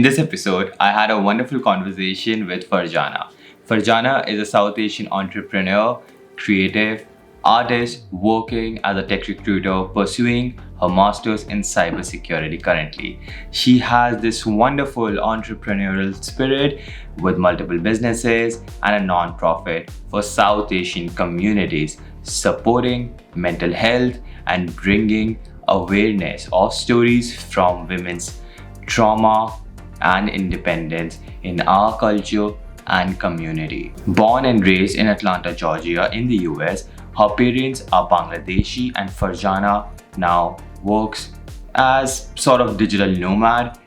In this episode, I had a wonderful conversation with Farjana. Farjana is a South Asian entrepreneur, creative, artist working as a tech recruiter, pursuing her master's in cybersecurity currently. She has this wonderful entrepreneurial spirit with multiple businesses and a non-profit for South Asian communities, supporting mental health and bringing awareness of stories from women's trauma and independence in our culture and community. Born and raised in Atlanta, Georgia, in the US, her parents are Bangladeshi, and Farjana now works as sort of digital nomad,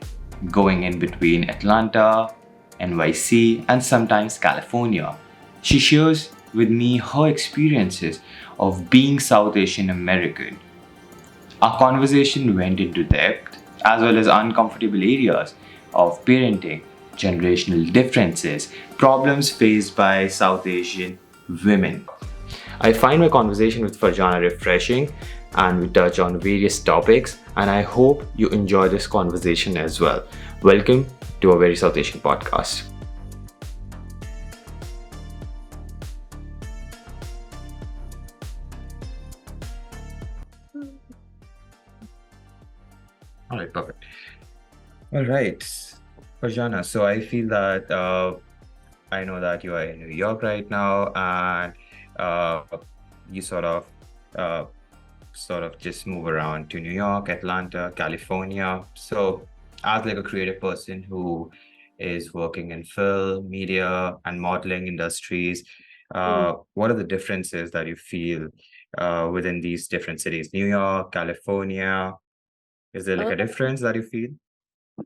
going in between Atlanta, NYC, and sometimes California. She shares with me her experiences of being South Asian American. Our conversation went into depth as well as uncomfortable areas of parenting, generational differences, problems faced by South Asian women. I find my conversation with Farjana refreshing and we touch on various topics, and I hope you enjoy this conversation as well. Welcome to a Very South Asian podcast. All right, perfect. All right, Farjana. So I feel that I know that you are in New York right now, and uh, you uh, sort of just move around to New York, Atlanta, California. So, as like a creative person who is working in film, media, and modeling industries, what are the differences that you feel within these different cities? New York, California. Is there like Um, a difference that you feel?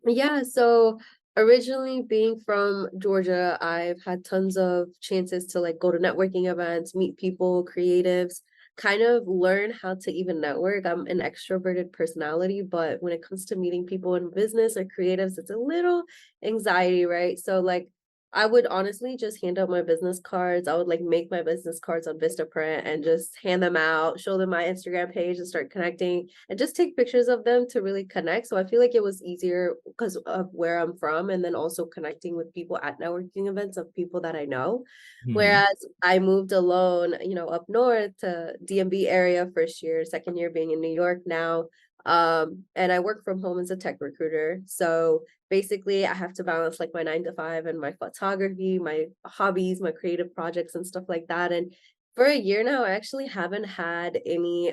yeah, so originally being from Georgia, I've had tons of chances to like go to networking events, meet people, creatives, kind of learn how to even network. I'm an extroverted personality, but when it comes to meeting people in business or creatives, it's a little anxiety, right? So like I would honestly just hand out my business cards. I would like make my business cards on Vistaprint and just hand them out, show them my Instagram page and start connecting and just take pictures of them to really connect. So I feel like it was easier because of where I'm from and then also connecting with people at networking events of people that I know. Hmm. Whereas I moved alone, up north to DMV area first year, second year being in New York now. And I work from home as a tech recruiter. So basically I have to balance like my 9 to 5 and my photography, my hobbies, my creative projects and stuff like that. And for a year now, I actually haven't had any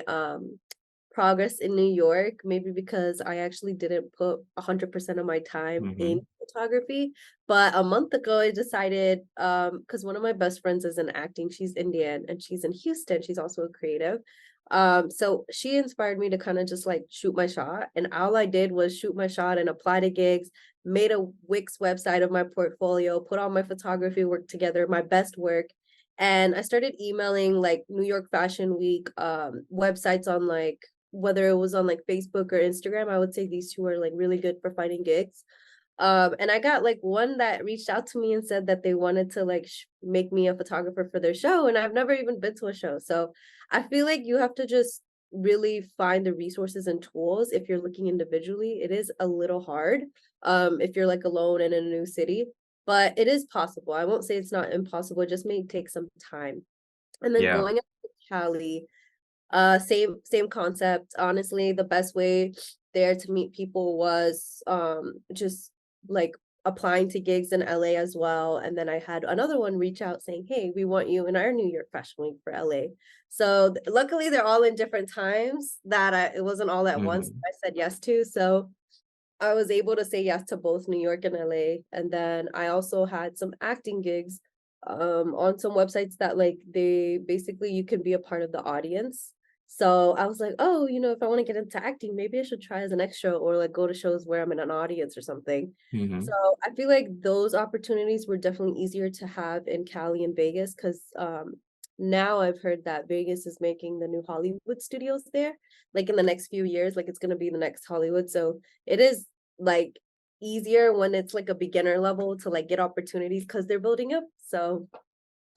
progress in New York, maybe because I actually didn't put 100% of my time in Hmm. photography. But a month ago, I decided, because one of my best friends is in acting, she's Indian and she's in Houston. She's also a creative. So she inspired me to kind of just like shoot my shot. And all I did was shoot my shot and apply to gigs, made a Wix website of my portfolio, put all my photography work together, my best work. And I started emailing like New York Fashion Week websites on like whether it was on like Facebook or Instagram. I would say these two are like really good for finding gigs. And I got like one that reached out to me and said that they wanted to like make me a photographer for their show, and I've never even been to a show. So I feel like you have to just really find the resources and tools if you're looking individually. It is a little hard if you're like alone in a new city, but it is possible. I won't say it's not impossible. It just may take some time. And then Yeah. going up to Cali, same concept. Honestly, the best way there to meet people was just like applying to gigs in LA as well. And then I had another one reach out saying, "Hey, we want you in our New York Fashion Week for LA." So luckily they're all in different times that it wasn't all at once Hmm. I said yes to. So I was able to say yes to both New York and LA. And then I also had some acting gigs on some websites that like they basically you can be a part of the audience. So I was like, oh, if I want to get into acting, maybe I should try as an extra or like go to shows where I'm in an audience or something. So Hmm. I feel like those opportunities were definitely easier to have in Cali and Vegas because now I've heard that Vegas is making the new Hollywood studios there. Like in the next few years, like it's gonna be the next Hollywood. So it is like easier when it's like a beginner level to like get opportunities because they're building up. So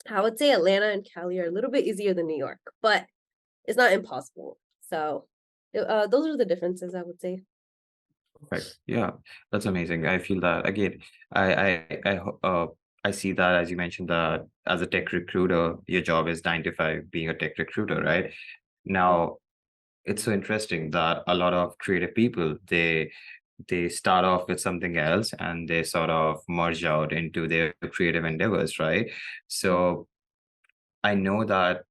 I would say Atlanta and Cali are a little bit easier than New York, but it's not impossible. So those are the differences I would say. Perfect. Yeah, that's amazing. I feel that again. I see that as you mentioned that as a tech recruiter, your job is 9 to 5, being a tech recruiter, right? Yeah. Now, it's so interesting that a lot of creative people they start off with something else and they sort of merge out into their creative endeavors, right? Mhm. So I know that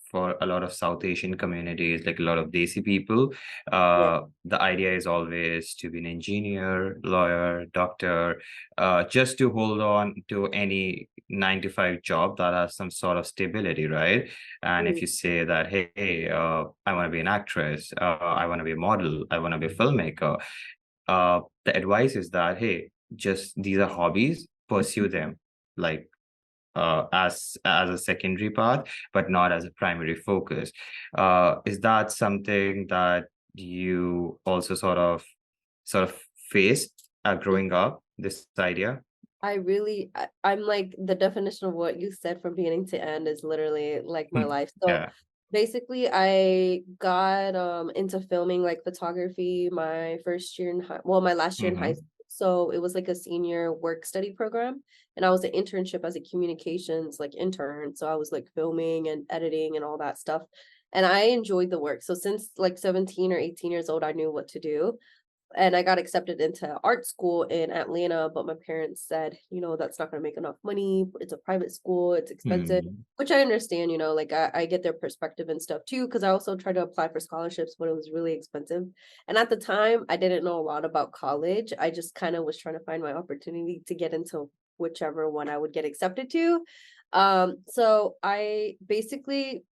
for a lot of South Asian communities, like a lot of Desi people, Yeah. the idea is always to be an engineer, lawyer, doctor, just to hold on to any 9 to 5 job that has some sort of stability, right? And if Mhm. you say that, hey, I want to be an actress, I want to be a model, I want to be a filmmaker, the advice is that, hey, just these are hobbies, pursue them. Like as a secondary path, but not as a primary focus. Is that something that you also sort of faced growing up? This idea? I'm like the definition of what you said from beginning to end is literally like my Hmm. life. So Yeah. basically I got into filming like photography my first year in my last year in high Mm-hmm. school. So it was like a senior work study program and I was an internship as a communications like intern. So I was like filming and editing and all that stuff. And I enjoyed the work. So since like 17 or 18 years old, I knew what to do and I got accepted into art school in Atlanta, but my parents said, that's not going to make enough money. It's a private school, it's expensive, Hmm. which I understand, like I get their perspective and stuff too, because I also tried to apply for scholarships, but it was really expensive. And at the time, I didn't know a lot about college. I just kind of was trying to find my opportunity to get into whichever one I would get accepted to. So I basically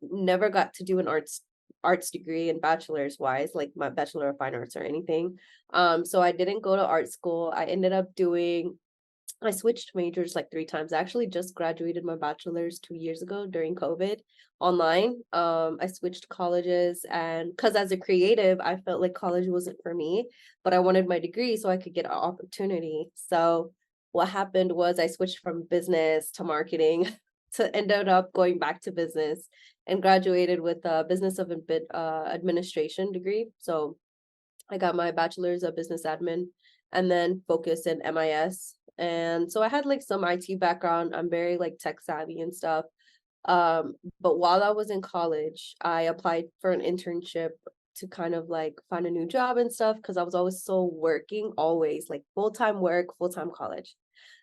never got to do an arts degree and bachelor's wise, like my bachelor of fine arts or anything. So I didn't go to art school. I switched majors like 3 times. I actually just graduated my bachelor's 2 years ago during COVID online. I switched colleges and because as a creative, I felt like college wasn't for me, but I wanted my degree so I could get an opportunity. So what happened was I switched from business to marketing to ended up going back to business and graduated with a business of administration degree. So I got my bachelor's of business admin and then focused in MIS. And so I had like some IT background. I'm very like tech savvy and stuff. But while I was in college, I applied for an internship to kind of like find a new job and stuff because I was always so working, always like full-time work, full-time college.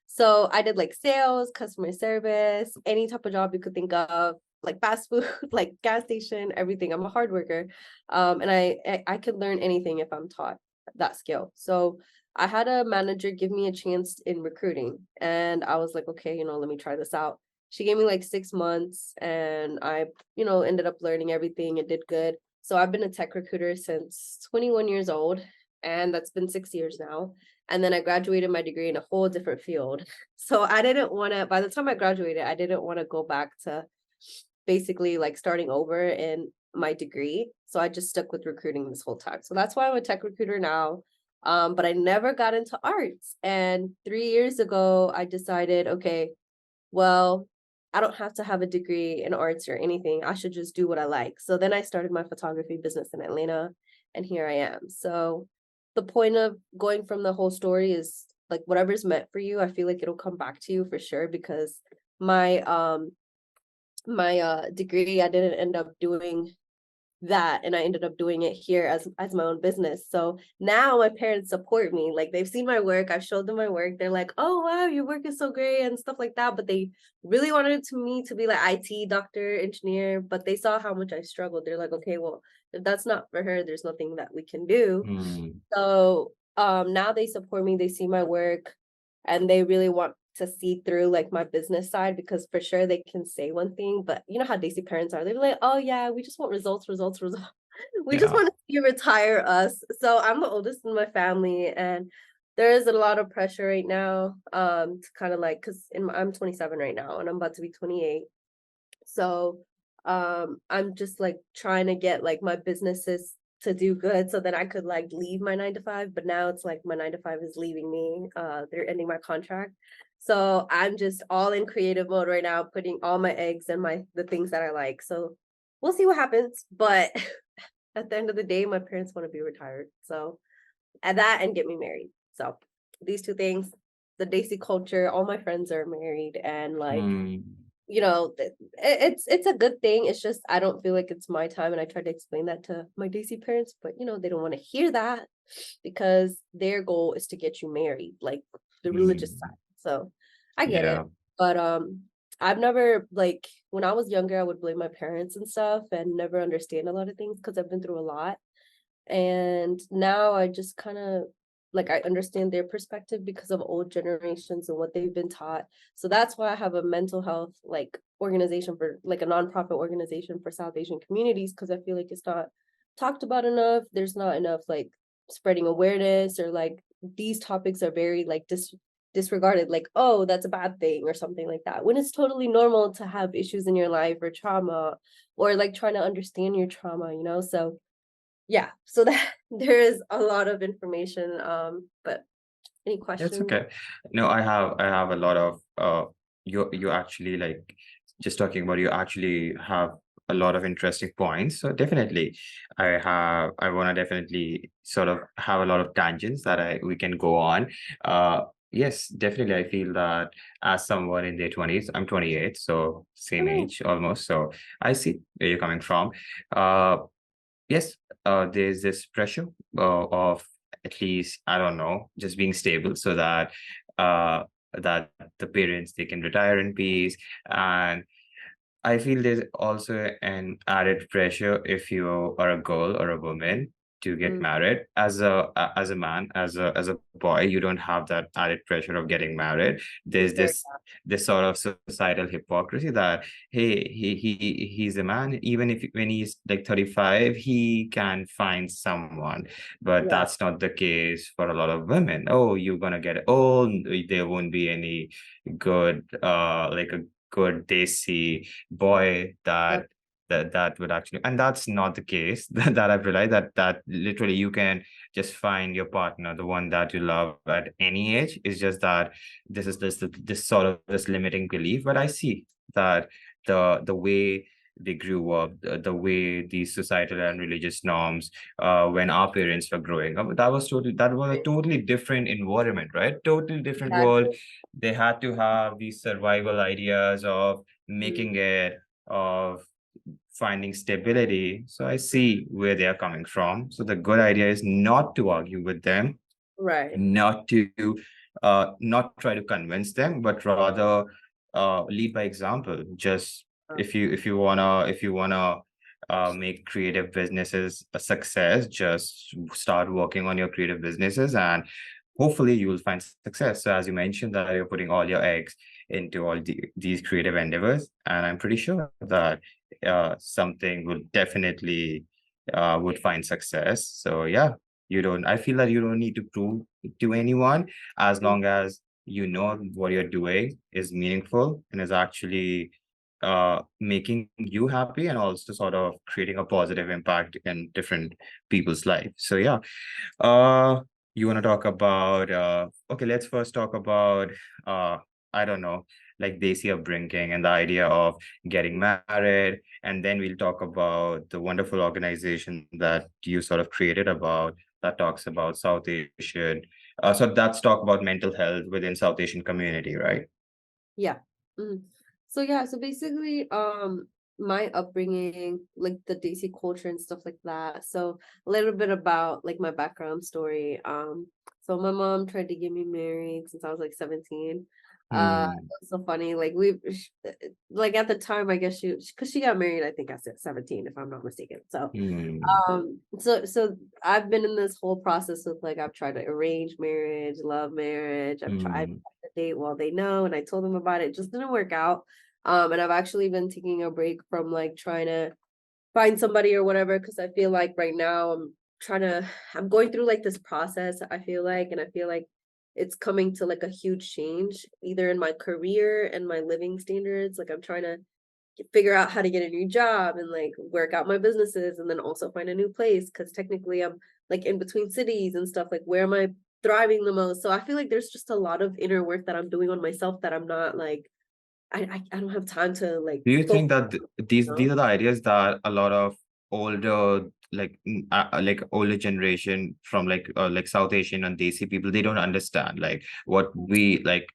So I did like sales, customer service, any type of job you could think of, like fast food, like gas station, everything. I'm a hard worker. And I could learn anything if I'm taught that skill. So I had a manager give me a chance in recruiting and I was like, okay, let me try this out. She gave me like 6 months and I, ended up learning everything and did good. So I've been a tech recruiter since 21 years old and that's been 6 years now. And then I graduated my degree in a whole different field. So I didn't want to, by the time I graduated, I didn't want to go back to basically like starting over in my degree. So I just stuck with recruiting this whole time. So that's why I'm a tech recruiter now. But I never got into arts. And 3 years ago, I decided, okay, well, I don't have to have a degree in arts or anything. I should just do what I like. So then I started my photography business in Atlanta, and here I am. So the point of going from the whole story is like whatever's meant for you, I feel like it'll come back to you for sure because my degree I didn't end up doing that and I ended up doing it here as my own business. So now my parents support me. Like they've seen my work, I've showed them my work. They're like, "Oh wow, your work is so great" and stuff like that, but they really wanted me to be like IT doctor, engineer, but they saw how much I struggled. They're like, "Okay, well, if that's not for her, there's nothing that we can do." Hmm. So, now they support me, they see my work, and they really want to see through, like, my business side because for sure they can say one thing, but you know how Desi parents are, they're like, "Oh, yeah, we just want results, results, results. We just Yeah. wanna see you retire us." So, I'm the oldest in my family, and there is a lot of pressure right now, to kinda, like 'cause I'm 27 right now, and I'm about to be 28. So, I'm just like trying to get like my businesses to do good so that I could like leave my 9 to 5. But now it's like my 9 to 5 is leaving me. They're ending my contract. So I'm just all in creative mode right now, putting all my eggs in the things that I like. So we'll see what happens. But at the end of the day, my parents want to be retired. So and that and get me married. So these two things, the Desi culture, all my friends are married and like, Hmm. it's a good thing. It's just I don't feel like it's my time, and I tried to explain that to my Desi parents, but they don't want to hear that because their goal is to get you married, like the religious Hmm. side. So I get it, Yeah. but I've never like when I was younger, I would blame my parents and stuff and never understand a lot of things because I've been through a lot. And now I just kind of like I understand their perspective because of old generations and what they've been taught. So that's why I have a mental health like organization for like a nonprofit organization for South Asian communities because I feel like it's not talked about enough. There's not enough like spreading awareness or like these topics are very like disregarded like oh that's a bad thing or something like that when it's totally normal to have issues in your life or trauma or like trying to understand your trauma. So yeah, so that there is a lot of information, but any It's questions? okay. No, I have a lot of you actually like just talking about you actually have a lot of interesting points. So definitely I want to definitely sort of have a lot of tangents that I we can go on. Uh yes, definitely I feel that as someone in their 20s, I'm 28, so Oh, same no. age almost. So I see where you're coming from. Yes, there's this pressure of at least I don't know, just being stable so that uh, that the parents they can retire in peace, and I feel there's also an added pressure if you are a girl or a woman to get Mm, married. As a man, as a boy, you don't have that added pressure of getting married. There's very this sort of societal hypocrisy that hey, he's a man, even if when he's like 35, he can find someone. But yeah, that's not the case for a lot of women. Oh, you're gonna get old, there won't be any good like a good desi boy yeah, that would actually, and that's not the case that I've realized that literally you can just find your partner, the one that you love at any age. It's just that this is this sort of this limiting belief. But I see that the way they grew up, the way these societal and religious norms, when our parents were growing up, that was a totally different environment, right? Totally different world. exactly. They had to have these survival ideas of Mm, making it, of finding stability. So I see where they are coming from. So the good idea is not to argue with them, right. not to not try to convince them, but rather lead by example. Just Uh, if you wanna make creative businesses a success, just start working on your creative businesses and hopefully you will find success. So as you mentioned that you're putting all your eggs into these creative endeavors, and I'm pretty sure that something will definitely would find success. So yeah, I feel that you don't need to prove to anyone as mm, long as you know what you're doing is meaningful and is actually making you happy and also sort of creating a positive impact in different people's life. So yeah, uh, you want to talk about okay, let's first talk about uh I don't know, like Desi upbringing and the idea of getting married, and then we'll talk about the wonderful organization that you sort of created about that talks about South Asian. So that's talk about mental health within South Asian community, right? yeah. Mhm. So yeah, so basically, my upbringing, like the Desi culture and stuff like that. So a little bit about like my background story. So my mom tried to get me married since I was like 17. Hmm. It's so funny. Like like at the time, I guess because she got married, I think I said 17, if I'm not mistaken. So Hmm. so I've been in this whole process of like I've tried to arrange marriage, love marriage. I've tried Hmm. to date while they know, and I told them about it. It just didn't work out. And I've actually been taking a break from like trying to find somebody or whatever because I feel like right now I'm going through like this process. I feel like, and I feel like it's coming to like a huge change either in my career and my living standards. Like I'm trying to figure out how to get a new job and like work out my businesses and then also find a new place because technically I'm like in between cities and stuff like where am I thriving the most. So I feel like there's just a lot of inner work that I'm doing on myself that I'm not like I don't have time to like Do you think focus that on, these are the ideas that a lot of older like older generation from like South Asian and Desi people, they don't understand like what we like,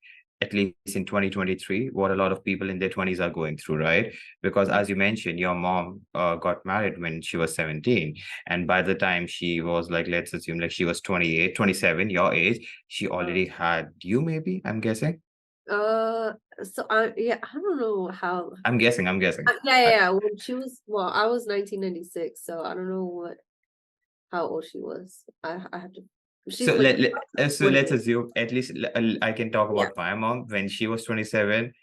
at least in 2023, what a lot of people in their 20s are going through, right? Because as you mentioned, your mom got married when she was 17, and by the time she was like, let's assume like she was 28, 27, your age, she Uh, already had you, maybe, I'm guessing. uh, so yeah, I don't know how. I'm guessing. Yeah, yeah, I, yeah. When she was, well, I was 1996, so I don't know how old she was. I have to. She's So like so let's 28. assume at least I can talk Yeah, about my mom. When she was 27,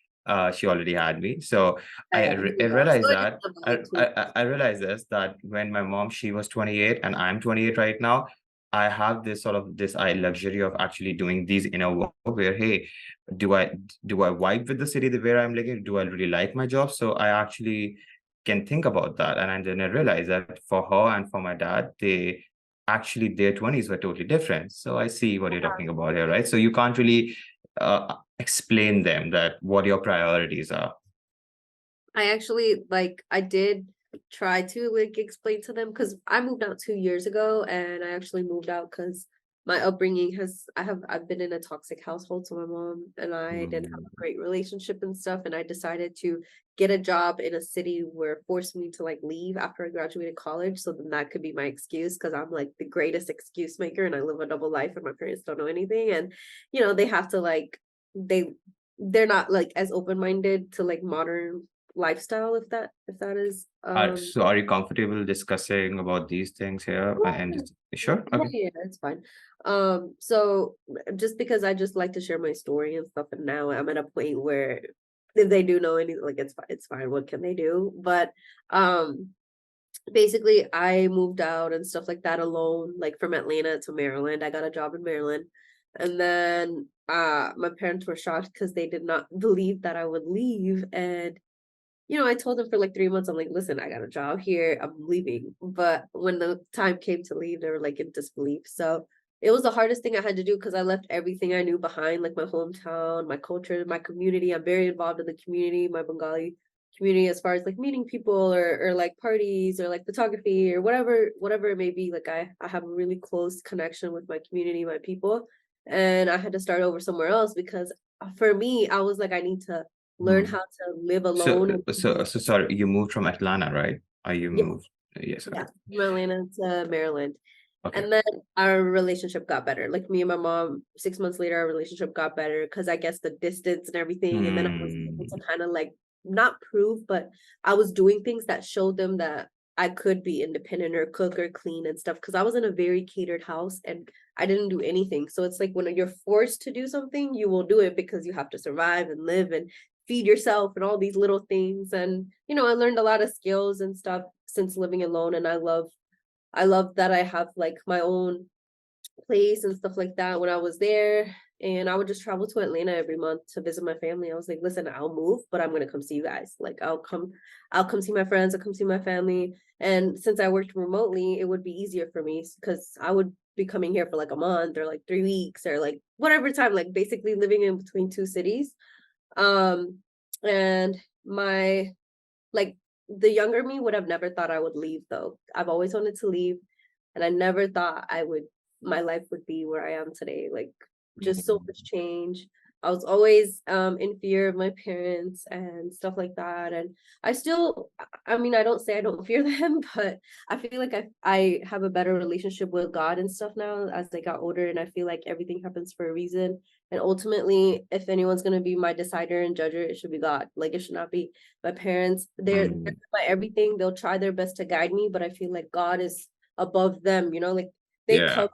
she already had me. So yeah, yeah. I There you go. So realized it is that about like 20. I realized this, that when my mom, she was 28 and I'm 28 right now, I have this sort of this I luxury of actually doing these in a work where, hey, do I do I vibe with the city where I'm living? Do I really like my job? So I actually can think about that. And then I realized that for her and for my dad, they actually their 20s were totally different. So I see what you're talking about here, right? So you can't really explain them that what your priorities are. I actually like I did try to like explain to them because I moved out 2 years ago, and I actually moved out because my upbringing has I've been in a toxic household. So my mom and I didn't have Mm. a great relationship and stuff, and I decided to get a job in a city where it forced me to like leave after I graduated college. So then that could be my excuse because I'm like the greatest excuse maker and I live a double life and my parents don't know anything. And they have to like they they're not like as open-minded to like modern lifestyle, if that is So are you comfortable discussing about these things here? And yeah, sure, yeah, okay. yeah, it's fine. So just because I just like to share my story and stuff, and now I'm at a point where if they do know anything, like it's fine, what can they do? But um basically I moved out and stuff like that alone, like from Atlanta to Maryland. I got a job in Maryland. And then my parents were shocked because they did not believe that I would leave. And I told them for like 3 months, I'm like, listen, I got a job here, I'm leaving. But when the time came to leave, they were like in disbelief. So it was the hardest thing I had to do because I left everything I knew behind, like my hometown, my culture, my community. I'm very involved in the community, my Bengali community, as far as like meeting people or like parties or like photography or whatever it may be. Like I have a really close connection with my community, my people. And I had to start over somewhere else because for me, I was like, I need to learn Hmm. how to live So alone and so sorry, you moved from Atlanta, right? Are you yeah, moved? Yes, okay. yeah, from Atlanta to Maryland. Okay. And then our relationship got better. Like me and my mom, 6 months later, our relationship got better because I guess the distance and everything. And then I was able Hmm. to kind of like not prove, but I was doing things that showed them that I could be independent or cook or clean and stuff. Cause I was in a very catered house and I didn't do anything. So it's like when you're forced to do something, you will do it because you have to survive and live and feed yourself and all these little things. And, I learned a lot of skills and stuff since living alone. And I love that I have like my own place and stuff like that when I was there. And I would just travel to Atlanta every month to visit my family. I was like, listen, I'll move, but I'm gonna come see you guys. Like I'll come see my friends, I'll come see my family. And since I worked remotely, it would be easier for me because I would be coming here for like a month or like 3 weeks or like whatever time, like basically living in between two cities. Um, and my like the younger me would have never thought I would leave though. I've always wanted to leave and I never thought my life would be where I am today. Like just so much change. I was always in fear of my parents and stuff like that. And I mean, I don't say I don't fear them, but I feel like I have a better relationship with God and stuff now as I got older. And I feel like everything happens for a reason. And ultimately, if anyone's gonna be my decider and judger, it should be God. Like it should not be my parents. They're Hmm. my everything. They'll try their best to guide me, but I feel like God is above them, like they Yeah. come,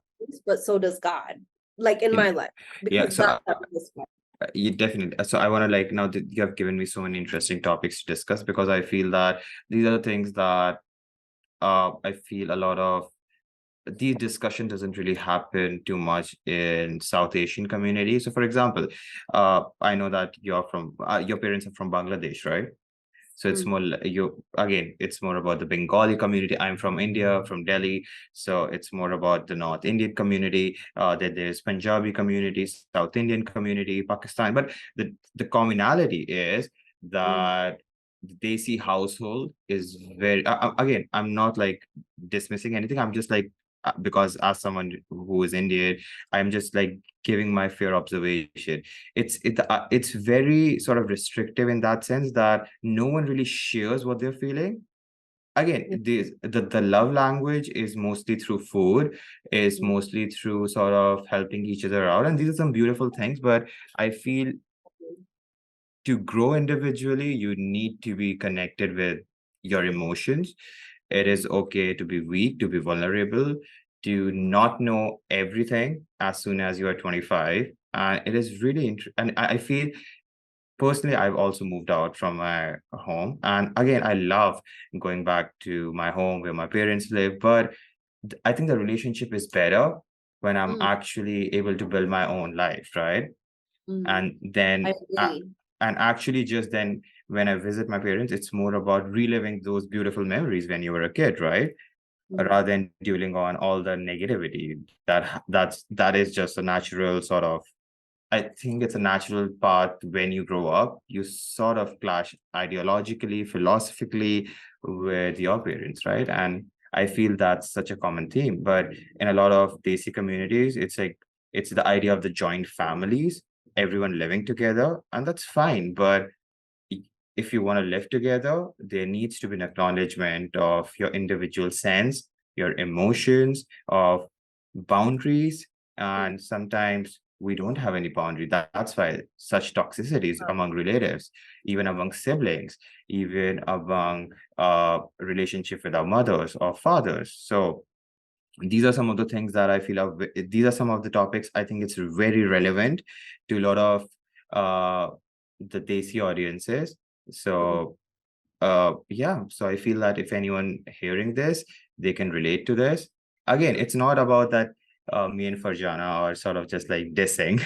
but so does God, like in You know, my life, yeah. because So God helped me this far. you definitely. So I want to like, now that you have given me so many interesting topics to discuss, because I feel that these are the things that I feel a lot of these discussion doesn't really happen too much in South Asian community. So for example, I know that your parents are from Bangladesh, right? So it's Mm, more you again, it's more about the Bengali community. I'm from India, from Delhi. So it's more about the North Indian community. That there's Punjabi community, South Indian community, Pakistan. But the commonality is mm, that the Desi household is very again, I'm not like dismissing anything. I'm just like because as someone who is Indian, I'm just like giving my fair observation. It's very sort of restrictive in that sense that no one really shares what they're feeling. Again, Yeah. the love language is mostly through food, is mostly through sort of helping each other out, and these are some beautiful things. But I feel to grow individually, you need to be connected with your emotions. It is okay to be weak, to be vulnerable, to not know everything as soon as you are 25. It is really and I feel personally, I've also moved out from my home. And again, I love going back to my home where my parents live. But I think the relationship is better when I'm Mm, actually able to build my own life, right? mm. And I then agree. and actually just then when I visit my parents, it's more about reliving those beautiful memories when you were a kid, right? Mm. Rather than dwelling on all the negativity. That is just a natural sort of, I think it's a natural path. When you grow up, you sort of clash ideologically, philosophically with your parents, right? And I feel that's such a common theme. But in a lot of Desi communities, it's like it's the idea of the joint families, everyone living together, and that's fine. But if you want to live together, there needs to be an acknowledgement of your individual sense, your emotions, of boundaries. Mm. And sometimes we don't have any boundary. That's why such toxicities among relatives, even among siblings, even among relationship with our mothers or fathers. So these are some of the things that I feel are these are some of the topics I think it's very relevant to a lot of uh the Desi audiences. Mhm. So yeah, so I feel that if anyone hearing this, they can relate to this. Again, it's not about that me and Farjana are sort of just like dissing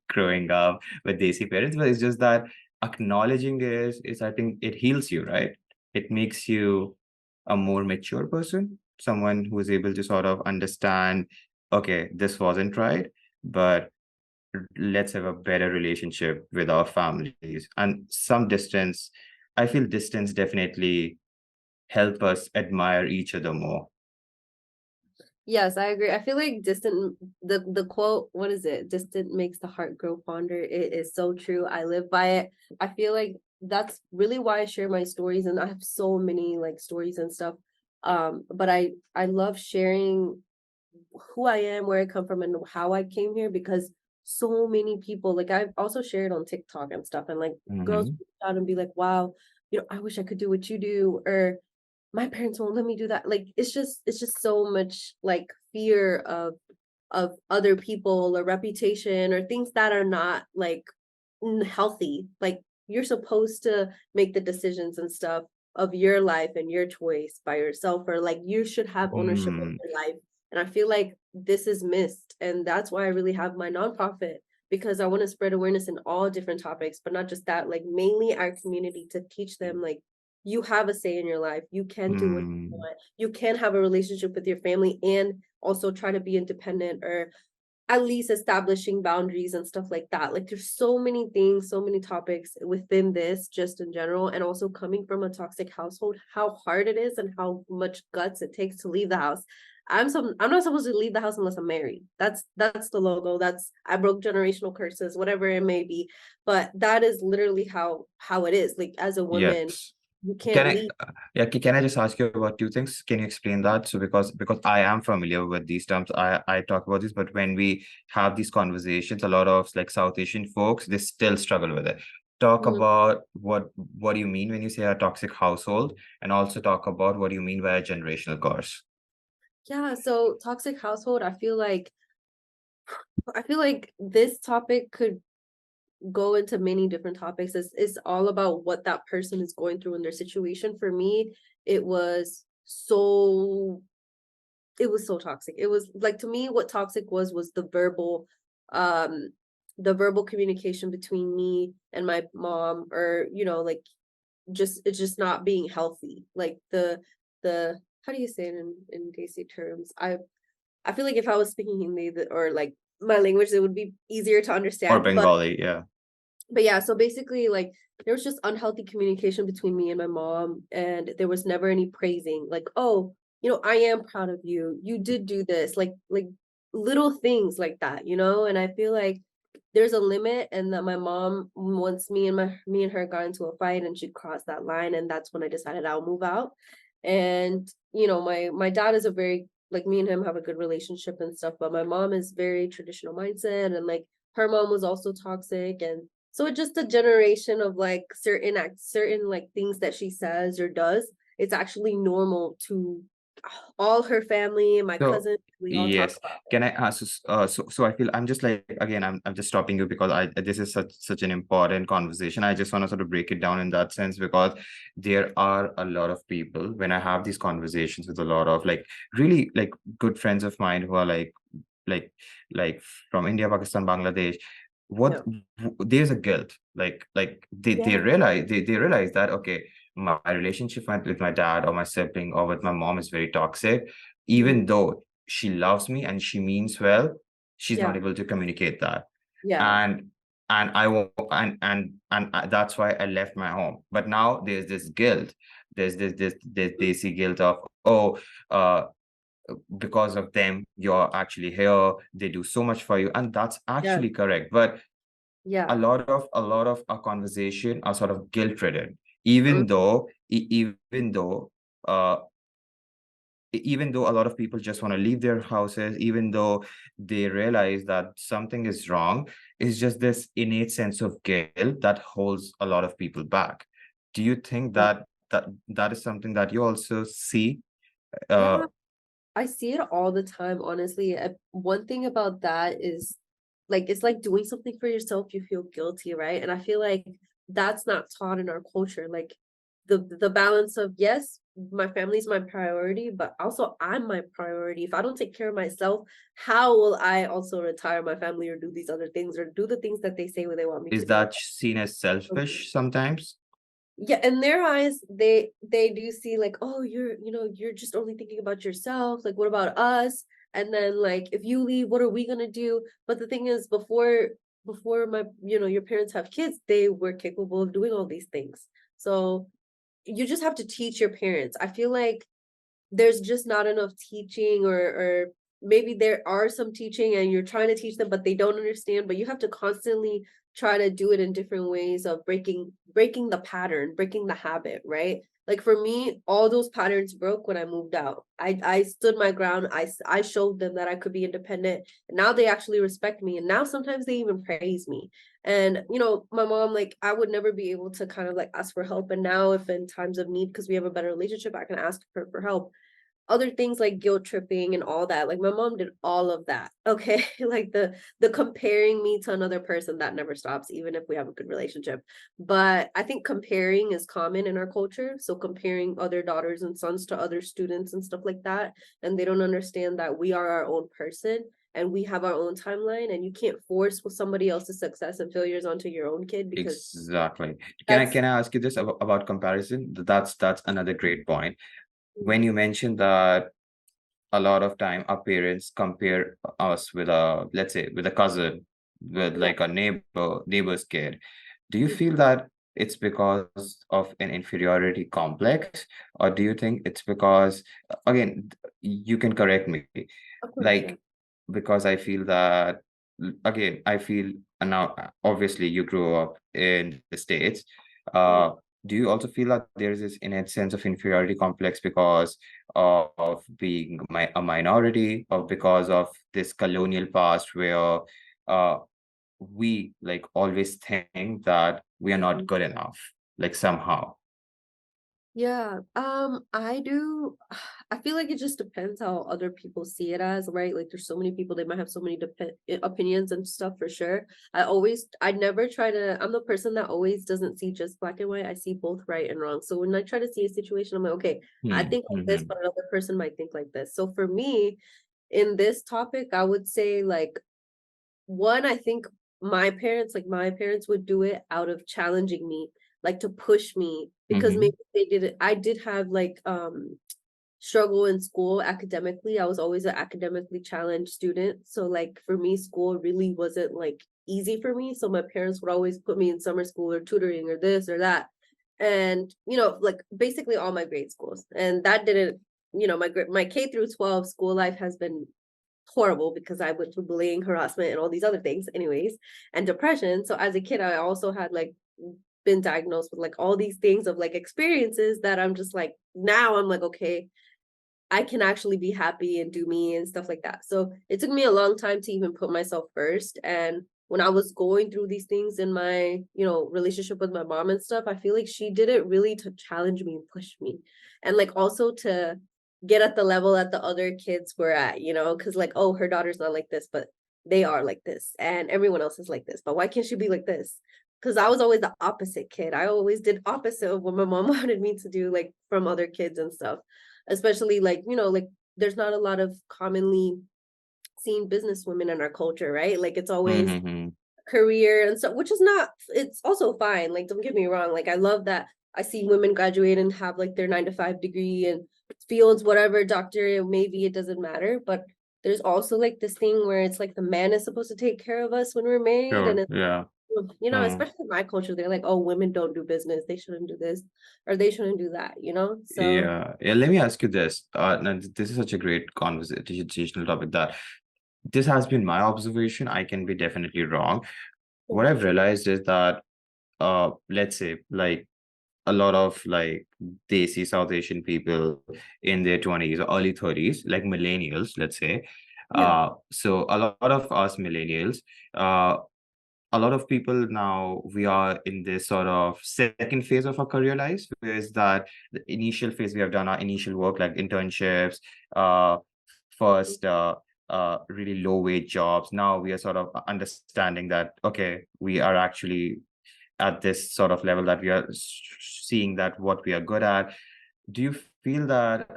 growing up with Desi parents, but it's just that acknowledging is I think it heals you, right? It makes you a more mature person, someone who is able to sort of understand, okay, this wasn't right, but let's have a better relationship with our families. And some distance, I feel distance definitely help us admire each other more. Yes, I agree. I feel like distant the quote, what is it? Distant makes the heart grow fonder. It is so true. I live by it. I feel like that's really why I share my stories, and I have so many like stories and stuff. But I love sharing who I am, where I come from, and how I came here because so many people, like I've also shared on TikTok and stuff, and like girls Hmm. reach out and be like, wow, I wish I could do what you do, or my parents won't let me do that. Like it's just so much like fear of other people or reputation or things that are not like healthy. Like you're supposed to make the decisions and stuff of your life and your choice by yourself, or like you should have ownership of Hmm. your life. And I feel like this is missed. And that's why I really have my nonprofit, because I want to spread awareness in all different topics, but not just that, like mainly our community, to teach them like you have a say in your life. You can do what you Hmm. want. You can have a relationship with your family and also try to be independent, or at least establishing boundaries and stuff like that. Like there's so many things, so many topics within this just in general, and also coming from a toxic household, how hard it is and how much guts it takes to leave the house. I'm not supposed to leave the house unless I'm married. That's the logo. That's I broke generational curses, whatever it may be. But that is literally how it is. Like as a woman, Yes. you Can can't I, leave. can I just ask you about two things? Can you explain that? So because I am familiar with these terms, I talk about this, but when we have these conversations, a lot of like South Asian folks, they still struggle with it. Talk Mhm. about what do you mean when you say a toxic household, and also talk about what do you mean by a generational curse. Yeah, so toxic household, I feel like this topic could go into many different topics. It's all about what that person is going through in their situation. For me, it was so it was so toxic. It was like, to me, what toxic was um the verbal communication between me and my mom, or like just it's just not being healthy. Like the how do you say it in Desi terms? I feel like if I was speaking Hindi, or like my language, it would be easier to Or understand. But Bengali, yeah. But yeah, so basically, like, there was just unhealthy communication between me and my mom, and there was never any praising, like, "Oh, I am proud of you. You did do this." Like little things like that, And I feel like there's a limit, and that my mom, once me and her got into a fight, and she crossed that line, and that's when I decided I'll move out. And my dad is a very, like, me and him have a good relationship and stuff, but my mom is very traditional mindset, and like her mom was also toxic, and so it's just a generation of like certain like things that she says or does. It's actually normal to all her family and my So cousins. We all talk yes, about it. can I ask? So I feel I'm just like, again, I'm just stopping you because I this is such an important conversation. I just want to sort of break it down in that sense, because there are a lot of people, when I have these conversations with a lot of like really like good friends of mine who are like like from India, Pakistan, Bangladesh. Yeah. There's a guilt, like they Yeah. realize they realize that, okay, my relationship with my dad or my sibling or with my mom is very toxic. Even Mhm. though she loves me and she means well, she's not Yeah. able to communicate that. Yeah. And I won't, that's why I left my home. But now there's this guilt. There's this desi guilt of, oh, uh because of them you're actually here, they do so much for you, and that's Yeah. actually correct. But Yeah. a lot of our conversation are sort of guilt ridden, Mm. uh even though a lot of people just want to leave their houses, even though they realize that something is wrong. It's just this innate sense of guilt that holds a lot of people back. Do you think Yeah. that that is something that you also see? uh Yeah. I see it all the time, honestly. One thing about that is, like, it's like doing something for yourself, you feel guilty, right? And I feel like that's not taught in our culture. Like the balance of, yes, my family's my priority, but also I'm my priority. If I don't take care of myself, how will I also retire my family or do these other things or do the things that they say what they want me is to do? that seen as selfish sometimes? Yeah, in their eyes, they do see like, oh, you're just only thinking about yourself. Like, what about us? And then like, if you leave, what are we gonna do? But the thing is, before your parents have kids, they were capable of doing all these things. So you just have to teach your parents. I feel like there's just not enough teaching, or maybe there are some teaching and you're trying to teach them but they don't understand, but you have to constantly try to do it in different ways of breaking the pattern, breaking the habit, right? Like for me, all those patterns broke when I moved out. I stood my ground. I showed them that I could be independent, and now they actually respect me, and now sometimes they even praise me. And my mom, like, I would never be able to kind of like ask for help, and now if in times of need, because we have a better relationship, I can ask her for help. Other things like guilt tripping and all that, like, my mom did all of that, okay? Like, the comparing me to another person, that never stops, even if we have a good relationship. But I think comparing is common in our culture, so comparing other daughters and sons to other students and stuff like that, and they don't understand that we are our own person, and we have our own timeline, and you can't force with somebody else's success and failures onto your own kid, because Exactly. that's Can I ask you this about comparison? That's another great point. mm, When you mentioned that a lot of time our parents compare us with a, let's say, with a cousin, with yeah. like a neighbor's kid, do you Mhm. feel that it's because of an inferiority complex, or do you think it's because, again, you can correct me, Of course, yeah. like, because I feel that, again, I feel, and now obviously you grew up in the States. Mhm. uh do you also feel that there is this innate sense of inferiority complex because of being a minority, or because of this colonial past where uh we like always think that we are not good enough, like somehow? Yeah, I do. I feel like it just depends how other people see it as, right? Like, there's so many people, they might have so many opinions and stuff for sure. I never try to, I'm the person that always doesn't see just black and white. I see both right and wrong. So when I try to see a situation, I'm like, okay, I Hmm. think like this, but another person might think like this. So for me, in this topic, I would say like, one, I think my parents would do it out of challenging me, like to push me, because Hmm. maybe they did it. I did have like struggle in school academically. I was always an academically challenged student. So like for me, school really wasn't like easy for me. So my parents would always put me in summer school or tutoring or this or that. And like basically all my grade schools. And that didn't, my K through 12 school life has been horrible because I went through bullying, harassment, and all these other things, anyways, and depression. So as a kid, I also had like been diagnosed with like all these things of like experiences that I'm just like, now I'm like, okay, I can actually be happy and do me and stuff like that. So it took me a long time to even put myself first. And when I was going through these things in my, relationship with my mom and stuff, I feel like she did it really to challenge me and push me. And like also to get at the level that the other kids were at, because like, oh, her daughter's not like this, but they are like this. And everyone else is like this. But why can't she be like this? Because I was always the opposite kid. I always did opposite of what my mom wanted me to do, like from other kids and stuff, especially like like there's not a lot of commonly seen business women in our culture, right? Like it's always Mm-hmm. career and stuff, which is not, it's also fine, like don't get me wrong, like I love that I see women graduate and have like their 9 to 5 degree and fields, whatever, doctor, maybe it doesn't matter, but there's also like this thing where it's like the man is supposed to take care of us when we're married, and Sure. it's Yeah. Mm. especially in my culture, they're like, oh, women don't do business, they shouldn't do this or they shouldn't do that, so Yeah. Yeah. Let me ask you this. Now, this is such a great conversational topic that this has been my observation. I can be definitely wrong. What I've realized is that, let's say, like a lot of like Desi South Asian people in their 20s or early 30s, like millennials, let's say. yeah, So a lot of us millennials, uh, a lot of people now, we are in this sort of second phase of our career lives, whereas that the initial phase we have done our initial work like internships, uh, first really low wage jobs. Now we are sort of understanding that okay, we are actually at this sort of level that we are seeing that what we are good at. Do you feel that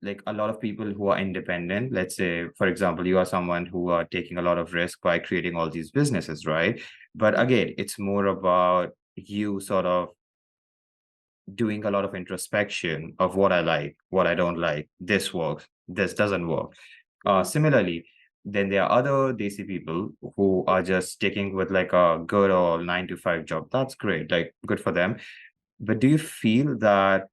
like a lot of people who are independent, let's say for example you are someone who are taking a lot of risk by creating all these businesses, right? But again, it's more about you sort of doing a lot of introspection of what I like, what I don't like, this works, this doesn't work. mhm, Similarly, then there are other Desi people who are just sticking with like a good old 9 to 5 job. That's great, like good for them. But do you feel that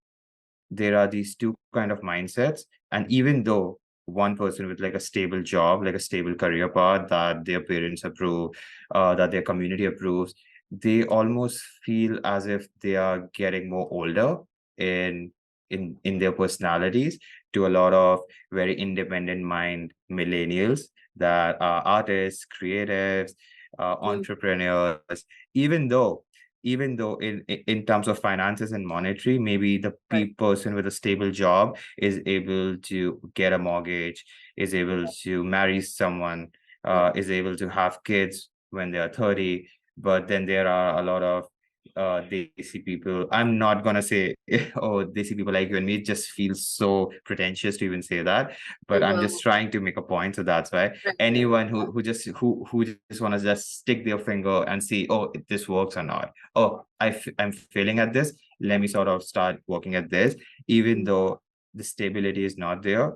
there are these two kind of mindsets, and even though one person with like a stable job, like a stable career path that their parents approve, that their community approves, they almost feel as if they are getting more older in in their personalities to a lot of very independent mind millennials that are artists, creatives, mm, entrepreneurs, even though in terms of finances and monetary, maybe the right, person with a stable job is able to get a mortgage, is able to marry someone, yeah, is able to have kids when they are 30. But then there are a lot of Desi people. I'm not gonna say oh Desi people like you and me. It just feels so pretentious to even say that. But I'm just well, trying to make a point. So that's why right, right, anyone who just want to just stick their finger and see, oh, if this works or not. Oh, I'm failing at this. Let me sort of start working at this, even mm, though the stability is not there.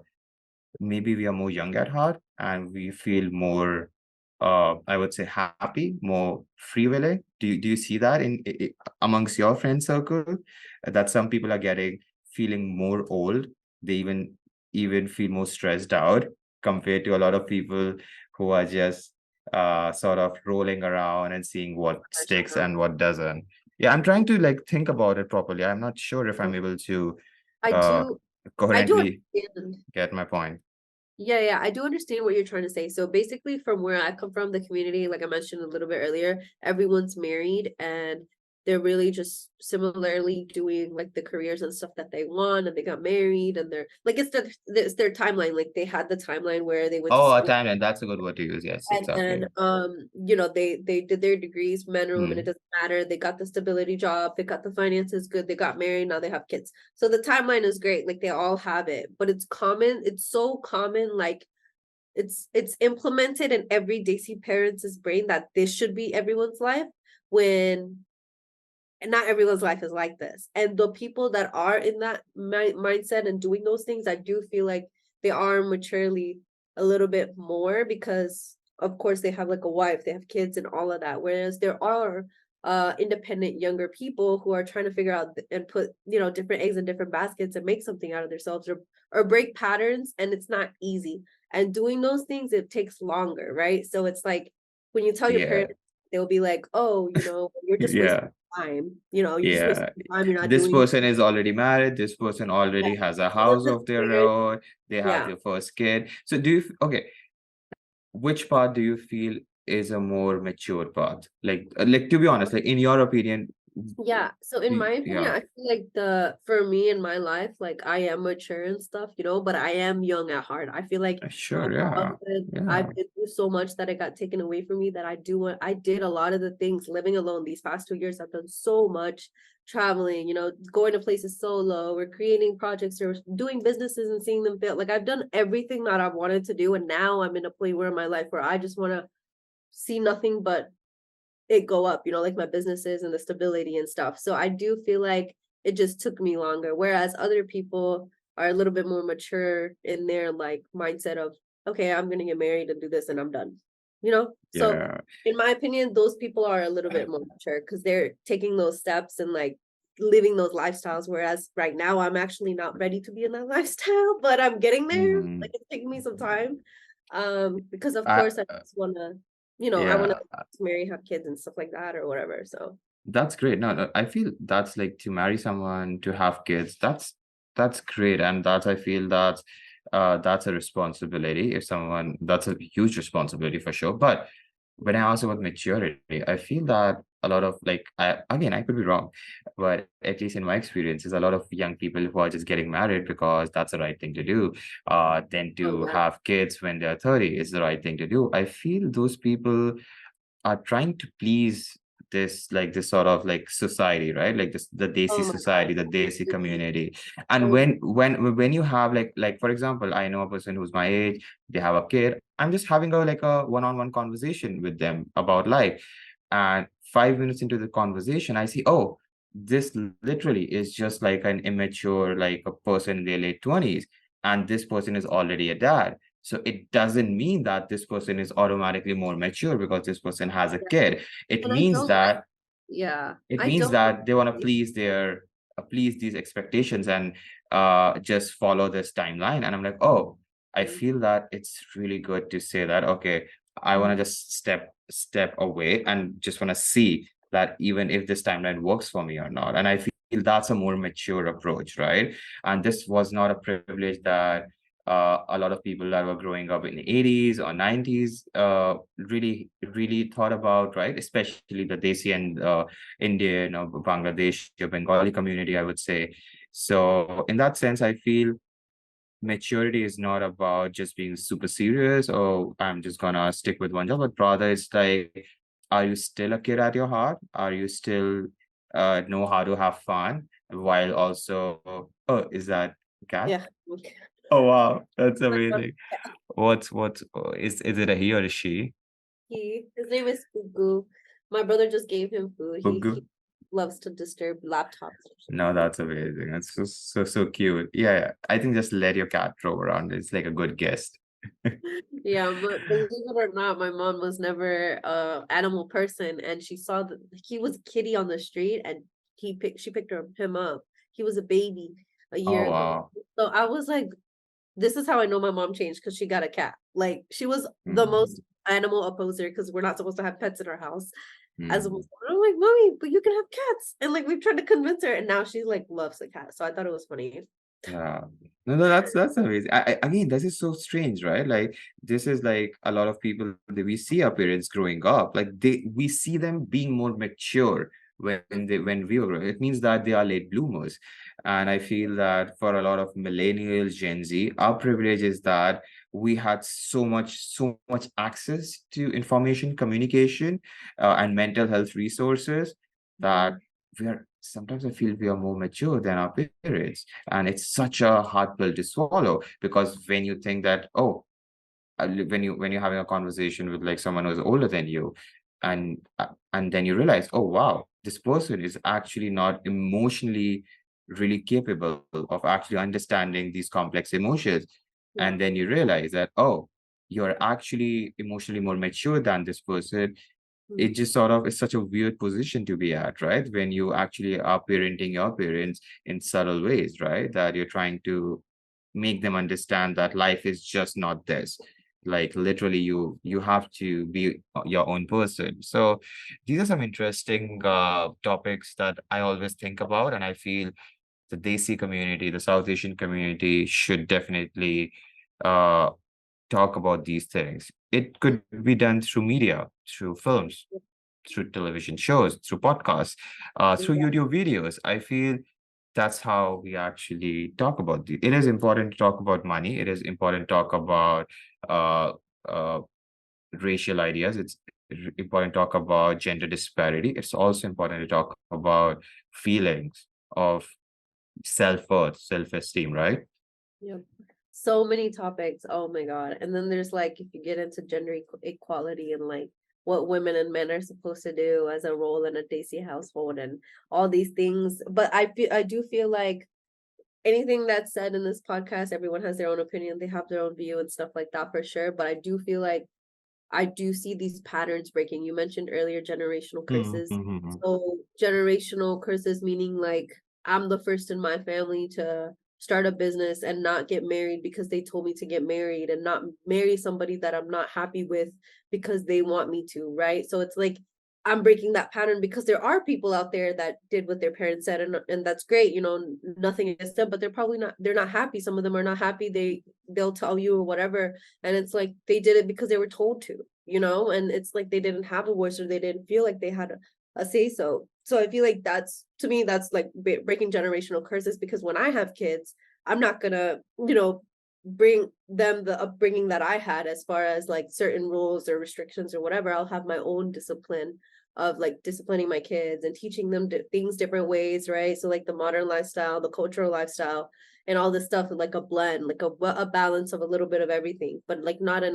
Maybe we are more young at heart and we feel more I would say happy, more free willing. Do you see that amongst your friend circle, that some people are getting feeling more old, they even feel more stressed out compared to a lot of people who are just sort of rolling around and seeing what sticks Farjana. and what doesn't. Yeah, I'm trying to like think about it properly. I'm not sure if I'm able to I uh do I do coherently understand. get my point. Yeah, yeah, I do understand what you're trying to say. So basically, from where I come from, the community, like I mentioned a little bit earlier, everyone's married and they're really just similarly doing like the careers and stuff that they want, and they got married, and they're like it's their timeline. Like they had the timeline where they went to Oh, a school, timeline. That's a good word to use. Yes, and exactly. then they did their degrees, men or women, it Hmm. doesn't matter. They got the stability job, they got the finances good, they got married, now they have kids. So the timeline is great, like they all have it, but it's common, it's so common, like it's implemented in every Desi parent's brain that this should be everyone's life, when And not everyone's life is like this. And the people that are in that mindset and doing those things, I do feel like they are maturely a little bit more because, of course, they have like a wife, they have kids, and all of that. Whereas there are independent younger people who are trying to figure out and put different eggs in different baskets and make something out of themselves or break patterns, and it's not easy. And doing those things, it takes longer, right? So it's like when you tell your Yeah. parents, they'll be like, oh, you're just wasting Yeah. time. You're just wasting Yeah. time. You're not This doing person is already married. This person that. already has a They don't house of their understand. own. They have Yeah. their first kid. So do you, okay, which part do you feel is a more mature path? Like to be honest, like in your opinion, Yeah. So in my opinion, yeah, I feel like for me in my life, like I am mature and stuff, but I am young at heart. I feel like my sure, yeah, childhood, yeah. I've been through so much that it got taken away from me that I did a lot of the things living alone these past 2 years. I've done so much traveling, going to places solo or creating projects or doing businesses and seeing them fail. Like I've done everything that I've wanted to do. And now I'm in a point where in my life where I just want to see nothing but it go up, like my businesses and the stability and stuff. So I do feel like it just took me longer. Whereas other people are a little bit more mature in their like mindset of, okay, I'm gonna get married and do this and I'm done. So Yeah. in my opinion, those people are a little bit more mature because they're taking those steps and like living those lifestyles. Whereas right now I'm actually not ready to be in that lifestyle, but I'm getting there. Mm, Like it's taking me some time. Because of I, course I just wanna, I wanna yeah, marry, have kids and stuff like that or whatever. So that's great. No, no, I feel that's like to marry someone, to have kids, that's great. And I feel that's a responsibility. If someone that's a huge responsibility for sure. But when I ask about maturity, I feel that a lot of like I could be wrong, but at least in my experience, is a lot of young people who are just getting married because that's the right thing to do. Then oh to yeah. have kids when they're 30 is the right thing to do. I feel those people are trying to please this sort of like society, right? Like this the Oh desi my God. society, the I desi agree. community. I And agree. when you have like for example, I know a person who's my age, they have a kid. I'm just having a one-on-one conversation with them about life. And 5 minutes into the conversation, I see, oh, this literally is just like an immature, like a person in their late 20s, and this person is already a dad. So it doesn't mean that this person is automatically more mature because this person has a kid. It And I means don't like, that yeah, it I means don't that they want to like, please these expectations and just follow this timeline. And I'm like, oh, I feel that it's really good to say that, okay, I want to just step away and just want to see that even if this timeline works for me or not. And I feel that's a more mature approach, right? And this was not a privilege that a lot of people that were growing up in the 80s or 90s really thought about, right? Especially the Desi and Indian or Bangladeshi or Bengali community, I would say. So in that sense, I feel maturity is not about just being super serious or I'm just gonna stick with one job, but rather it's like, are you still a kid at your heart? Are you still know how to have fun while also, oh, is that cat? yeah. Okay. Oh wow, that's My brother, amazing. What is it a he or a she? his name is Fugu. My brother just gave him food. He Gugu? loves to disturb laptops or No, something. that's amazing. That's so cute. Yeah, yeah. I think just let your cat roam around. It's like a good guest. Yeah, but believe it or not, my mom was never a animal person, and she saw that he was a kitty on the street, and she picked him up. He was a baby a year Oh ago. wow. So I was like, this is how I know my mom changed because she got a cat. Like she was the Mm, most animal opposer because we're not supposed to have pets in our house. As a mm. Muslim, I'm like, mommy, but you can have cats, and like we've tried to convince her, and now she like loves the cat. So I thought it was funny. Yeah. No, no, that's amazing. Again, this is so strange, right? Like this is like a lot of people that we see our parents growing up, like we see them being more mature when we were growing. It means that they are late bloomers. And I feel that for a lot of millennials, Gen Z, our privilege is that we had so much access to information, communication, and mental health resources that Mhm. we are sometimes I feel we are more mature than our parents. And it's such a hard pill to swallow because when you think that, oh, when you're having a conversation with like someone who's older than you, and then you realize, oh wow, this person is actually not emotionally really capable of actually understanding these complex emotions. Yeah. And then you realize that, oh, you're actually emotionally more mature than this person. It Mm. just sort of is such a weird position to be at, right? When you actually are parenting your parents in subtle ways, right? That you're trying to make them understand that life is just not this. Like literally, you have to be your own person. So these are some interesting topics that I always think about, and I feel the Desi community, the South Asian community, should definitely uh, talk about these things. It Mm. could be done through media, through films, through television shows, through podcasts, through Yeah. YouTube videos. I feel that's how we actually talk about the. It is important to talk about money. It is important to talk about uh, uh, racial ideas. It's important to talk about gender disparity. It's also important to talk about feelings of self-worth, self-esteem, right? Yep. So many topics. Oh my God. And then there's like, if you get into gender equality and like what women and men are supposed to do as a role in a Desi household and all these things. But I do feel like anything that's said in this podcast, everyone has their own opinion. They have their own view and stuff like that for sure. But I do feel like I do see these patterns breaking. You mentioned earlier generational curses. Mm-hmm. So generational curses meaning like I'm the first in my family to start a business and not get married because they told me to get married and not marry somebody that I'm not happy with because they want me to, right? So it's like I'm breaking that pattern because there are people out there that did what their parents said and that's great, you know, nothing against them, but they're not happy. Some of them are not happy. They'll tell you or whatever, and it's like they did it because they were told to, you know, and it's like they didn't have a voice or they didn't feel like they had a say so. So I feel like that's, to me, that's like breaking generational curses because when I have kids, I'm not gonna, you know, bring them the upbringing that I had as far as like certain rules or restrictions or whatever. I'll have my own discipline of like disciplining my kids and teaching them things different ways, right? So like the modern lifestyle, the cultural lifestyle, and all this stuff, like a blend, like a balance of a little bit of everything, but like not in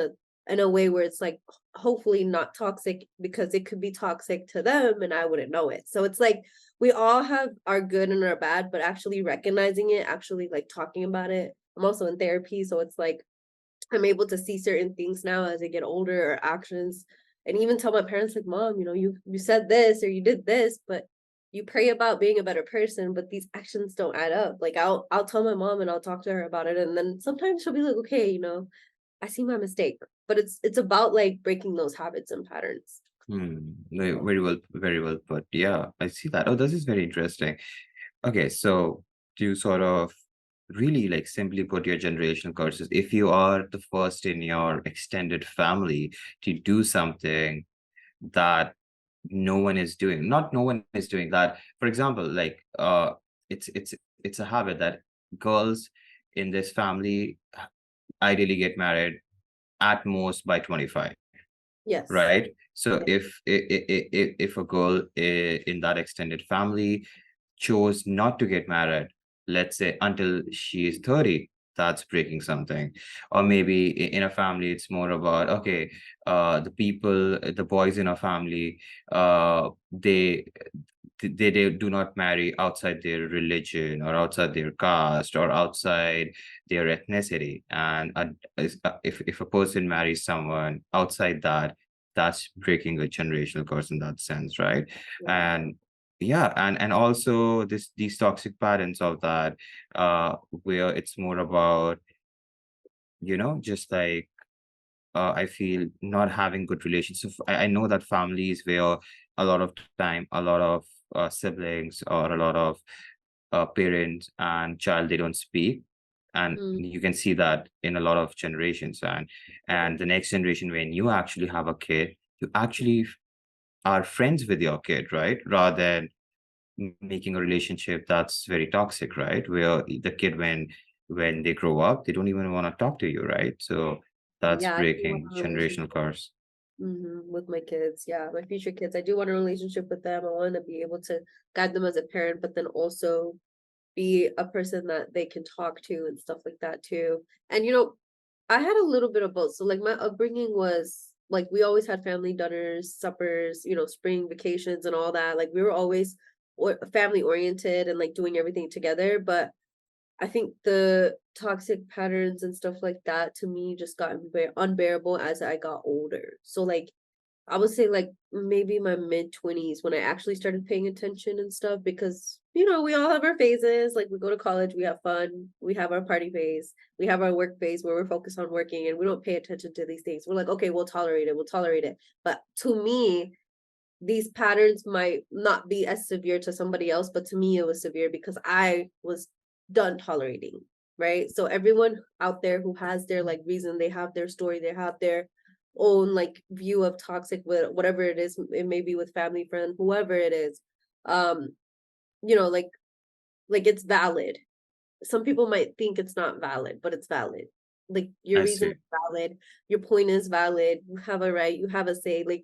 a way where it's like hopefully not toxic because it could be toxic to them and I wouldn't know it. So it's like we all have our good and our bad, but actually recognizing it, actually like talking about it. I'm also in therapy, so it's like I'm able to see certain things now as I get older or actions and even tell my parents like, "Mom, you know, you said this or you did this, but you pray about being a better person, but these actions don't add up." Like I'll tell my mom and I'll talk to her about it and then sometimes she'll be like, "Okay, you know, I see my mistake." But it's about like breaking those habits and patterns. Very well put. Yeah, I see that. Oh, this is very interesting. Okay, so to sort of really like simply put your generational curses, if you are the first in your extended family to do something that no one is doing, not no one is doing that. For example, like it's a habit that girls in this family ideally get married at most by 25, Yes. right? So Yeah. if a girl in that extended family chose not to get married, let's say until she is 30, that's breaking something. Or maybe in a family, it's more about, okay, the boys in a family, they do not marry outside their religion or outside their caste or outside their ethnicity. And if a person marries someone outside that, that's breaking a generational curse in that sense, right? Yeah. And yeah, and also these toxic patterns of that, where it's more about, just like I feel not having good relationships. I know that families where a lot of time, a lot of siblings or a lot of parents and child, they don't speak, and Mm, you can see that in a lot of generations. yeah. And the next generation, when you actually have a kid, you actually are friends with your kid, right? Rather than making a relationship that's very toxic, right? Where the kid, when they grow up, they don't even want to talk to you, right? So that's Yeah, I do want breaking a generational relationship. curse. With my kids. Yeah, my future kids. I do want a relationship with them. I want to be able to guide them as a parent, but then also be a person that they can talk to and stuff like that too. And you know, I had a little bit of both. So like my upbringing was like we always had family dinners, suppers, spring vacations and all that. Like we were always family oriented and like doing everything together. But I think the toxic patterns and stuff like that to me just got unbearable as I got older. So like I would say like maybe my mid-20s when I actually started paying attention and stuff because we all have our phases. Like we go to college, we have fun, we have our party phase, we have our work phase where we're focused on working and we don't pay attention to these things. We're like, okay, we'll tolerate it. But to me, these patterns might not be as severe to somebody else, but to me it was severe because I was done tolerating, right? So everyone out there who has their like reason, they have their story, they have their own like view of toxic whatever it is, it may be with family, friend, whoever it is. um like it's valid. Some people might think it's not valid, but it's valid. Like your I reason see. is valid, your point is valid, you have a right, you have a say. Like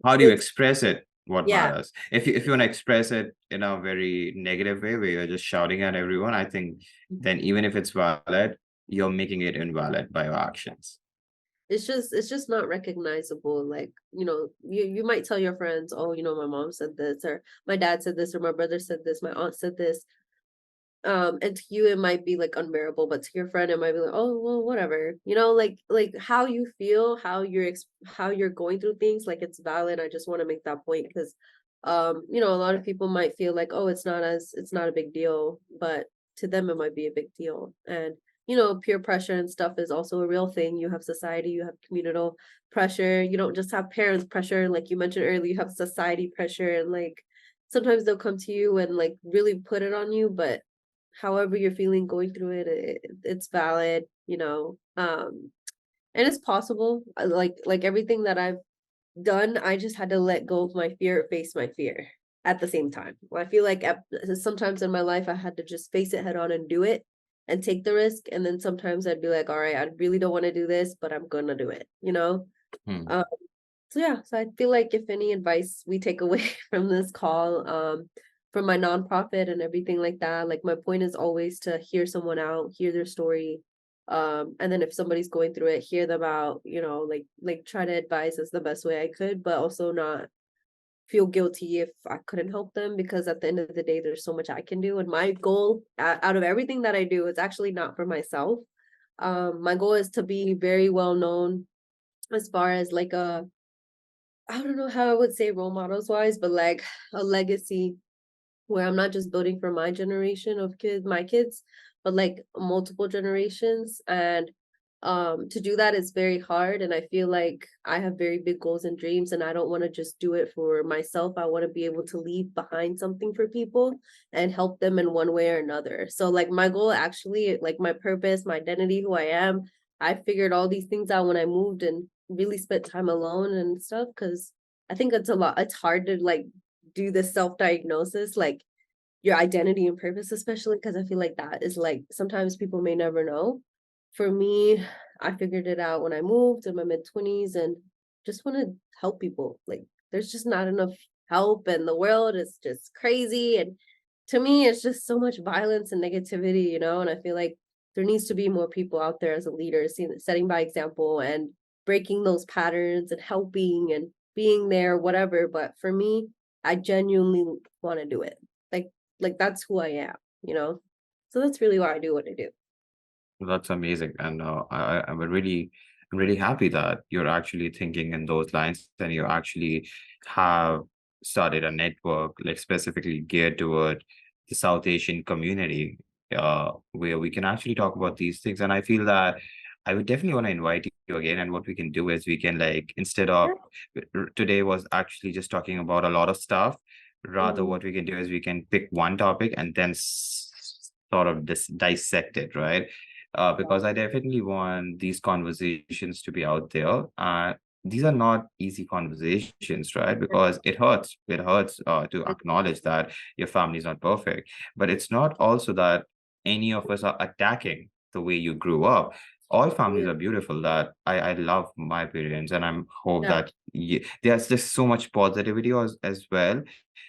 How do you it's express it? What yeah. matters? If you want to express it in a very negative way, where you're just shouting at everyone, I think then even if it's valid, you're making it invalid by your actions. It's just not recognizable. Like you might tell your friends, oh, my mom said this, or my dad said this, or my brother said this, my aunt said this. And to you it might be like unbearable, but to your friend it might be like, oh well, whatever. Like how you feel, how you're going through things, like it's valid. I just want to make that point because a lot of people might feel like, oh, it's not a big deal, but to them it might be a big deal. And peer pressure and stuff is also a real thing. You have society, you have communal pressure, you don't just have parents pressure. Like you mentioned earlier, you have society pressure, and like sometimes they'll come to you and like really put it on you, but however you're feeling going through it, it's valid. And it's possible. Like everything that I've done, I just had to let go of my fear, face my fear at the same time. Well, I feel like sometimes in my life I had to just face it head on and do it and take the risk, and then sometimes I'd be like, all right, I really don't want to do this, but I'm gonna do it. Hmm. um so yeah, so I feel like if any advice we take away from this call, from my nonprofit and everything like that, like my point is always to hear someone out, hear their story. And then if somebody's going through it, hear them out, like try to advise as the best way I could, but also not feel guilty if I couldn't help them, because at the end of the day, there's so much I can do. And my goal out of everything that I do is actually not for myself. My goal is to be very well known as far as like I don't know how I would say role models wise, but like a legacy where I'm not just building for my generation of my kids, but like multiple generations. And to do that is very hard. And I feel like I have very big goals and dreams, and I don't want to just do it for myself. I want to be able to leave behind something for people and help them in one way or another. So like my goal actually, like my purpose, my identity, who I am, I figured all these things out when I moved and really spent time alone and stuff. Cause I think it's hard to like do this self-diagnosis, like your identity and purpose, especially because I feel like that is like sometimes people may never know. For me, I figured it out when I moved in my mid-20s and just want to help people. Like there's just not enough help, and the world is just crazy. And to me, it's just so much violence and negativity. And I feel like there needs to be more people out there as a leader, setting by example and breaking those patterns and helping and being there, whatever. But for me, I genuinely want to do it. Like that's who I am. So that's really why I do what I do. That's amazing, and I'm really happy that you're actually thinking in those lines, and you actually have started a network like specifically geared toward the South Asian community, where we can actually talk about these things. And I feel that I would definitely want to invite you again. And what we can do is we can like instead of Yeah. today was actually just talking about a lot of stuff. Rather, Mhm. what we can do is we can pick one topic and then sort of dissect it, right? Because I definitely want these conversations to be out there. These are not easy conversations, right? Because it hurts. It hurts to acknowledge that your family is not perfect. But it's not also that any of us are attacking the way you grew up. All families Yeah. are beautiful. That I love my parents, and I'm hope Yeah. that there's just so much positivity as well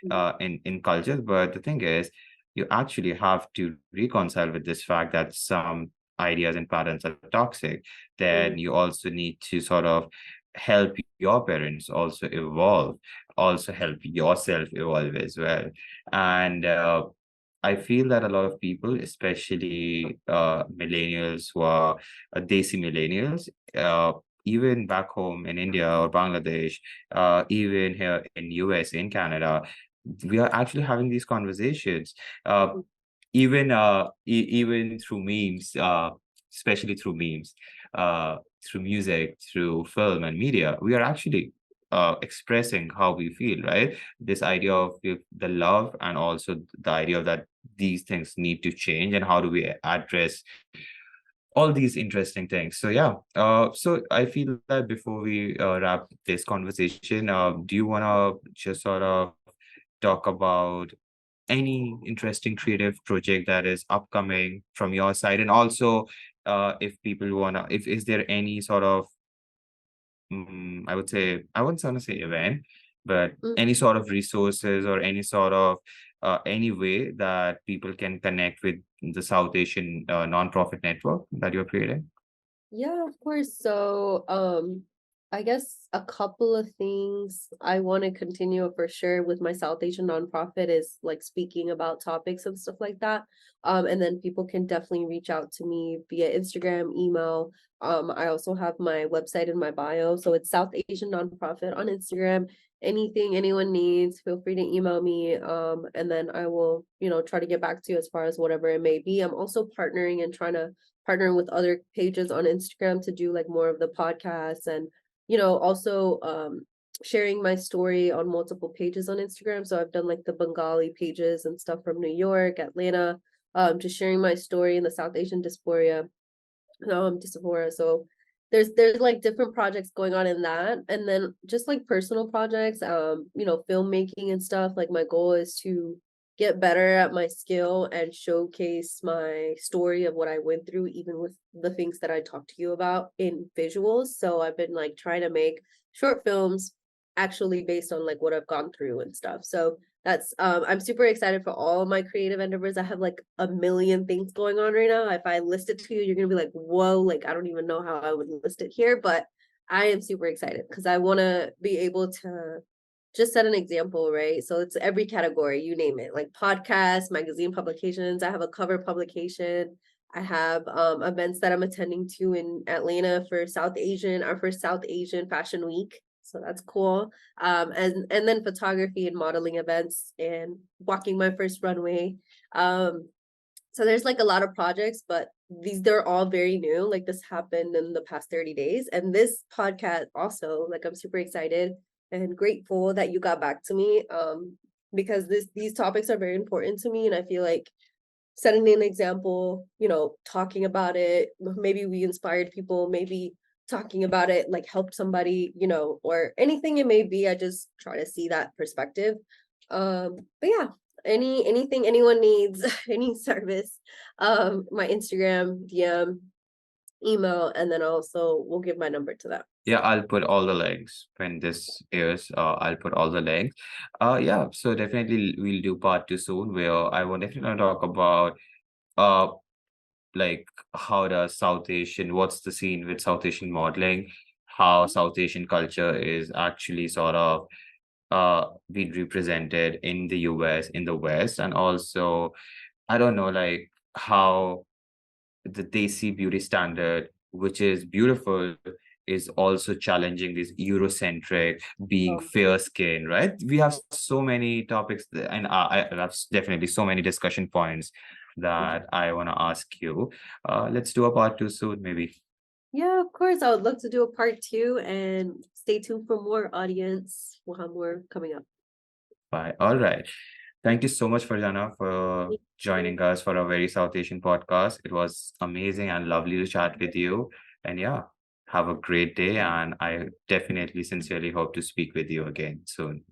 Mhm. in cultures. But the thing is, you actually have to reconcile with this fact that some ideas and patterns are toxic. Mhm. Then you also need to sort of help your parents also evolve, also help yourself evolve as well. And I feel that a lot of people, especially millennials who are Desi millennials, even back home in India or Bangladesh, even here in US, in Canada, we are actually having these conversations. Even through memes, especially through memes, through music, through film and media, we are actually expressing how we feel, right? This idea of the love, and also the idea that these things need to change, and how do we address all these interesting things. So yeah, so I feel that before we wrap this conversation, do you want to just sort of talk about any interesting creative project that is upcoming from your side? And also, if people wanna, if is there any sort of, I would say, I wouldn't want to say event, but Mm. any sort of resources, or any sort of any way that people can connect with the South Asian nonprofit network that you're creating? Yeah, of course. So, I guess a couple of things I want to continue for sure with my South Asian nonprofit is like speaking about topics and stuff like that. And then people can definitely reach out to me via Instagram, email. I also have my website in my bio. So it's South Asian Nonprofit on Instagram. Anything anyone needs, feel free to email me. And then I will, try to get back to you as far as whatever it may be. I'm also partnering and trying to partnering with other pages on Instagram to do like more of the podcasts, and also sharing my story on multiple pages on Instagram. So I've done like the Bengali pages and stuff from New York, Atlanta, just sharing my story in the South Asian diaspora. So there's like different projects going on in that, and then just like personal projects, filmmaking and stuff. Like my goal is to get better at my skill and showcase my story of what I went through, even with the things that I talked to you about in visuals. So I've been like trying to make short films actually based on like what I've gone through and stuff. So that's I'm super excited for all of my creative endeavors. I have like a million things going on right now. If I list it to you, you're gonna be like, whoa, like I don't even know how I would list it here, but I am super excited because I want to be able to just set an example, right? So it's every category, you name it, like podcasts, magazine publications. I have a cover publication. I have events that I'm attending to in Atlanta for our first South Asian Fashion Week. So that's cool. And then photography and modeling events and walking my first runway. So there's like a lot of projects, but they're all very new. Like this happened in the past 30 days. And this podcast also, like I'm super excited and grateful that you got back to me. Because these topics are very important to me. And I feel like setting an example, talking about it, maybe we inspired people, maybe talking about it like helped somebody, or anything it may be. I just try to see that perspective. But yeah, anything anyone needs, any service, my Instagram, DM, email, and then also we'll give my number to them. Yeah, I'll put all the links when this airs. I'll put all the links. Yeah, so definitely we'll do part two soon, where I will definitely talk about uh like how does South Asian, what's the scene with South Asian modeling, how South Asian culture is actually sort of being represented in the US, in the West, and also I don't know, like how the Desi beauty standard, which is beautiful, is also challenging this Eurocentric, being Oh, fair skin, right? We have so many topics, and I have definitely so many discussion points that I want to ask you. Let's do a part two soon, maybe. yeah, of course. I would love to do a part two, and stay tuned for more, audience. We'll have more coming up. Bye. All right. Thank you so much, Farjana, for Thank you. joining us for a very South Asian podcast. It was amazing and lovely to chat with you. And yeah, have a great day. And I definitely sincerely hope to speak with you again soon.